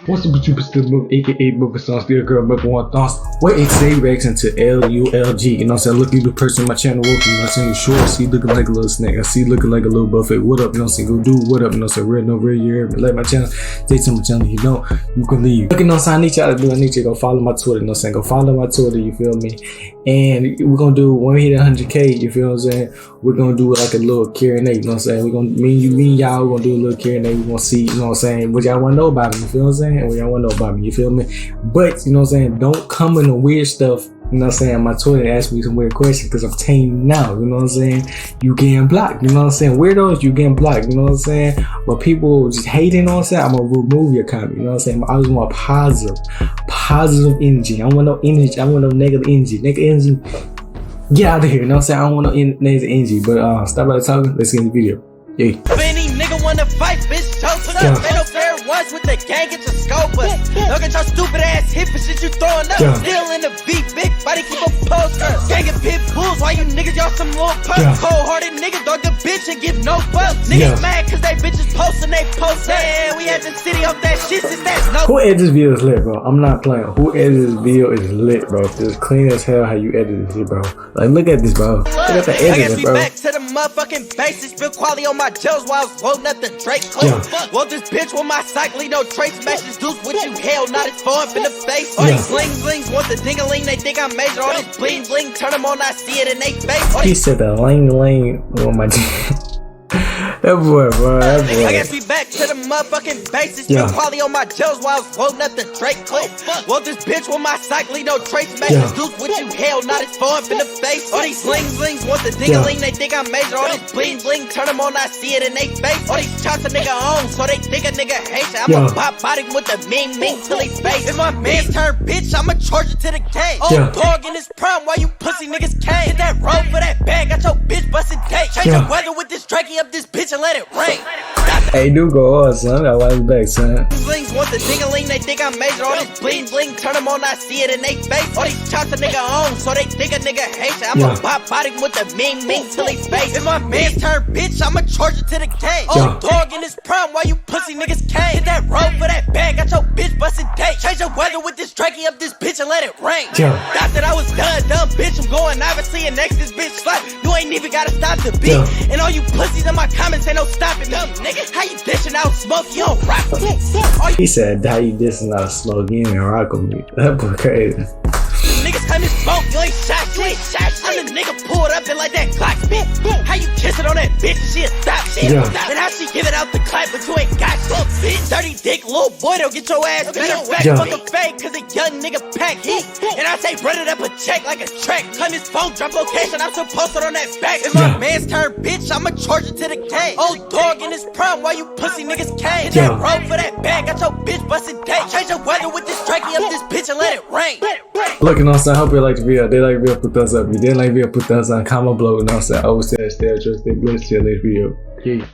What's the YouTube still move, aka moving song, still girl, moving one thoughts. What it say reaction to LULG, you know what I'm saying? Look, you the person on my channel, welcome, you know what I'm saying? Sure, see looking like a little snack, I see looking like a little buffet. What up, you know what I'm saying? Go do what up, you know what I'm saying? Real no real, you hear me? Like my channel, stay to my channel, you know, you can leave. Look, you know what I'm saying? I need y'all to do, I need you to go follow my Twitter, you know what I'm saying? Go follow my Twitter, you feel me? And we're gonna do, when we hit 100K, you feel what I'm saying? We're gonna do like a little Q&A, you know what I'm saying? We're gonna, me and y'all, we're gonna do a little Q&A, we're gonna see, you know what I'm saying? What y'all wanna know about me, you feel what I'm saying? And what y'all wanna know about me, you feel me? But, you know what I'm saying? Don't come in the weird stuff, you know what I'm saying, on my Twitter and ask me some weird questions, because I'm telling you now, you know what I'm saying? You getting blocked, you know what I'm saying? Weirdos, you getting blocked, you know what I'm saying? But people just hating, you know what I'm saying? I'm gonna remove your comment, you know what I'm saying? I just want positive energy. I don't want no energy, I want no negative energy. Negative energy, get out of here, you know what I'm saying? I don't want no negative energy. But stop all talking, let's get in the video. Yeah. Any nigga wanna fight, bitch, toast up. Ain't no fair ones with the gang, get your scope up. Look at your stupid ass hip and shit you throwing up. Still in the beat, big body, keep a poster. Gang of pit bulls, why you niggas, y'all some little pups. Cold-hearted niggas, dog the bitch and give no fucks. Niggas mad cause they bitches posting, they post. Yeah, we had the city off that shit since that's no. Who edited this video is lit, bro? I'm not playing. Who edited this video is lit, bro. It's clean as hell how you edited this, bro. Like, look at this, bro. Look at the editing, bro. Back to the motherfucking basics, build quality on my gels while I was loading up the Drake clip. Well, this bitch with my cycling, no trace matches, deuce with you, hell, not as far up in the face. All these bling blings want the ding-a-ling, they think I'm major. All this bling bling, turn them on, I see it in they face. He said the ling on my that boy, bro, that boy. I guess we back to the motherfucking basics. Build quality on my gels while I was loading up the Drake clip. Well, this bitch with my cycling, no trace matches, deuce with you, hell, not as far up in the face. All these bling blings want the ding-a-ling, they think I'm major. All this bling bling, turn them on, I see it in they face. All these shots a nigga on, so they think a nigga hates it. I'ma pop body with the mean till he face. If my man turn bitch, I'ma charge it to the game. Old dog in his prime, why you pussy niggas came? Hit that road for that bag, got your bitch busted date. Change the weather with this Drakey up this bitch and let it rain. Hey, do go on, son. I like back, son. Blings want the ding-a-ling, they think I'm major. All this bling bling, turn them on, I see it in they face. All these shots a nigga on, so they think a nigga hates it. I'ma pop body with the mean till he face. If my man turn bitch, I'ma charge it to the game. Old dog in his prime, why you pussy niggas came? Hit that road for that bag, got your bitch busted date. Change the weather with this Drakey up this bitch and let it rain. Thought that I was done, dumb bitch, I'm going obviously and next this bitch slut. You ain't even gotta stop the beat. And all you pussies in my comments ain't no stopping me. Nigga, how you dishing out smoke, you don't rock with me. He said, how you dissing out smoke, you ain't rock with me. That boy crazy. Niggas come and smoke, you ain't shot, I'm the nigga pulled up and like that Glock spit. How you kiss it on that bitch and she'll stop shit. And how she give it out the clap but you ain't got shit. Dirty dick, little boy, don't get your ass better back. Fuck a fake, cause a young nigga pack heat. And I say run it up a check like a track. Come his phone, drop location, I'm still posted on that back. If my man's turn bitch, I'ma charge it to the game. Old dog in his prime, why you pussy niggas came? Hit that road for that bag, got your bitch busted date. Change the weather with this Drakey up this bitch and let it rain. Look, you know what I'm saying? I hope you liked the video. If they like the video, put thumbs up. If you didn't like the video, put thumbs down, comment below. You know what I'm saying? I always say stay trust, stay blessed. See you next video. Yeah.